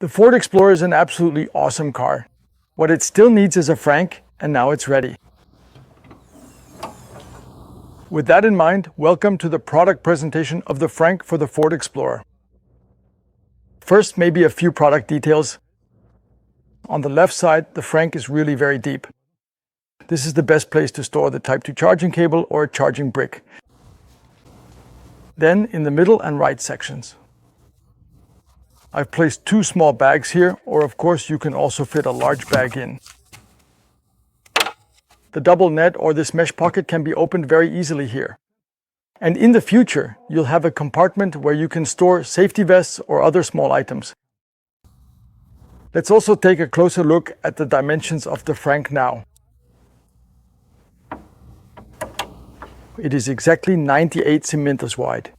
The Ford Explorer is an absolutely awesome car. What it still needs is a Frunk, and now it's ready. With that in mind, welcome to the product presentation of the Frunk for the Ford Explorer. First, maybe a few product details. On the left side, the Frunk is really very deep. This is the best place to store the Type 2 charging cable or a charging brick. Then in the middle and right sections. I've placed two small bags here, or of course you can also fit a large bag in. The double net or this mesh pocket can be opened very easily here. And in the future, you'll have a compartment where you can store safety vests or other small items. Let's also take a closer look at the dimensions of the Frunk now. It is exactly 98 centimeters wide.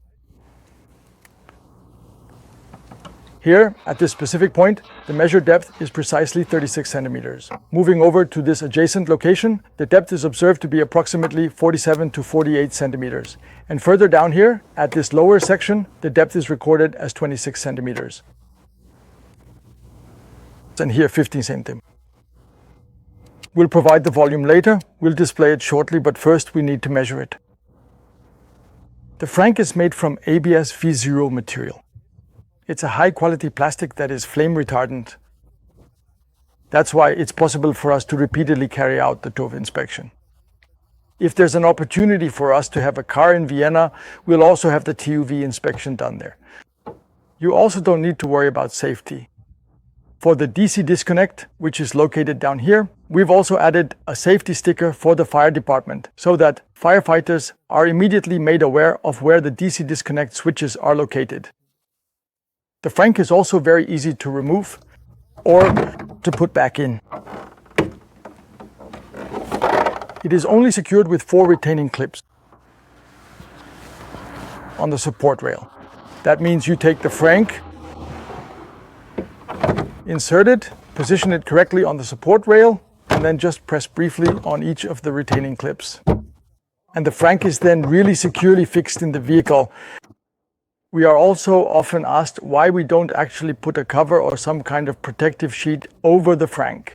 Here, at this specific point, the measured depth is precisely 36 centimeters. Moving over to this adjacent location, the depth is observed to be approximately 47 to 48 centimeters. And further down here, at this lower section, the depth is recorded as 26 centimeters. And here 15 centimeters. We'll provide the volume later. We'll display it shortly, but first we need to measure it. The Frunk is made from ABS V0 material. It's a high-quality plastic that is flame-retardant. That's why it's possible for us to repeatedly carry out the TÜV inspection. If there's an opportunity for us to have a car in Vienna, we'll also have the TÜV inspection done there. You also don't need to worry about safety. For the DC disconnect, which is located down here, we've also added a safety sticker for the fire department so that firefighters are immediately made aware of where the DC disconnect switches are located. The Frunk is also very easy to remove or to put back in. It is only secured with 4 retaining clips on the support rail. That means you take the Frunk, insert it, position it correctly on the support rail, and then just press briefly on each of the retaining clips. And the Frunk is then really securely fixed in the vehicle. We are also often asked why we don't actually put a cover or some kind of protective sheet over the Frunk.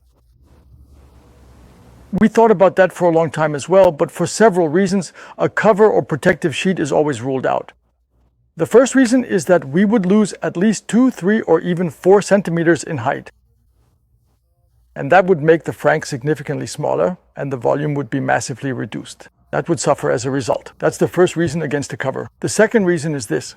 We thought about that for a long time as well, but for several reasons, a cover or protective sheet is always ruled out. The first reason is that we would lose at least 2, 3, or even 4 centimeters in height. And that would make the Frunk significantly smaller, and the volume would be massively reduced. That would suffer as a result. That's the first reason against a cover. The second reason is this: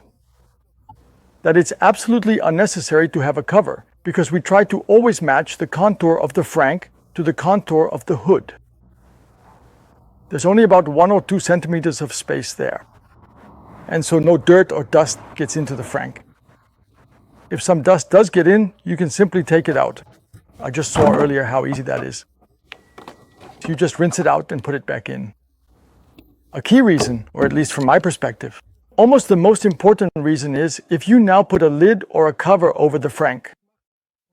that it's absolutely unnecessary to have a cover, because we try to always match the contour of the Frunk to the contour of the hood. There's only about 1 or 2 centimeters of space there. And so no dirt or dust gets into the Frunk. If some dust does get in, you can simply take it out. I just saw earlier how easy that is. So you just rinse it out and put it back in. A key reason, or at least from my perspective, almost the most important reason is if you now put a lid or a cover over the Frunk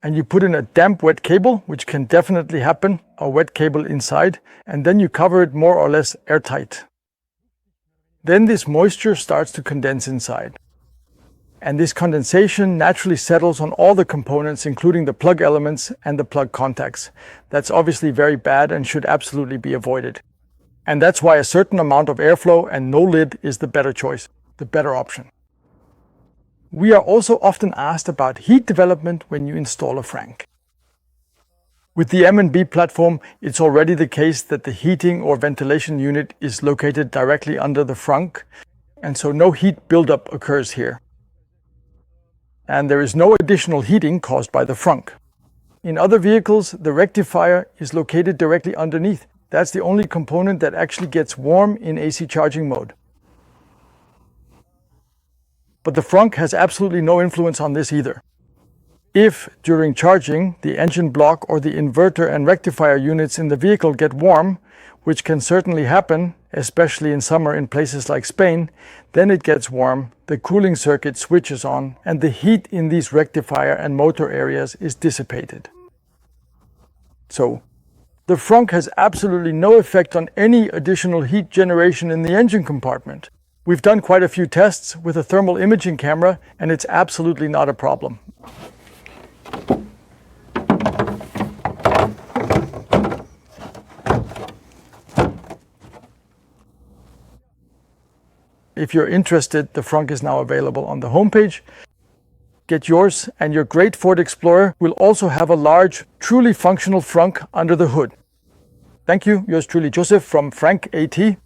and you put in a damp wet cable, which can definitely happen, a wet cable inside, and then you cover it more or less airtight. Then this moisture starts to condense inside. And this condensation naturally settles on all the components, including the plug elements and the plug contacts. That's obviously very bad and should absolutely be avoided. And that's why a certain amount of airflow and no lid is the better choice, the better option. We are also often asked about heat development when you install a Frunk. With the M&B platform, it's already the case that the heating or ventilation unit is located directly under the Frunk, and so no heat buildup occurs here. And there is no additional heating caused by the Frunk. In other vehicles, the rectifier is located directly underneath. That's the only component that actually gets warm in AC charging mode. But the Frunk has absolutely no influence on this either. If, during charging, the engine block or the inverter and rectifier units in the vehicle get warm, which can certainly happen, especially in summer in places like Spain, then it gets warm, the cooling circuit switches on, and the heat in these rectifier and motor areas is dissipated. So, the Frunk has absolutely no effect on any additional heat generation in the engine compartment. We've done quite a few tests with a thermal imaging camera, and it's absolutely not a problem. If you're interested, the Frunk is now available on the homepage. Get yours, and your great Ford Explorer will also have a large, truly functional frunk under the hood. Thank you, yours truly, Joseph from frunk.at.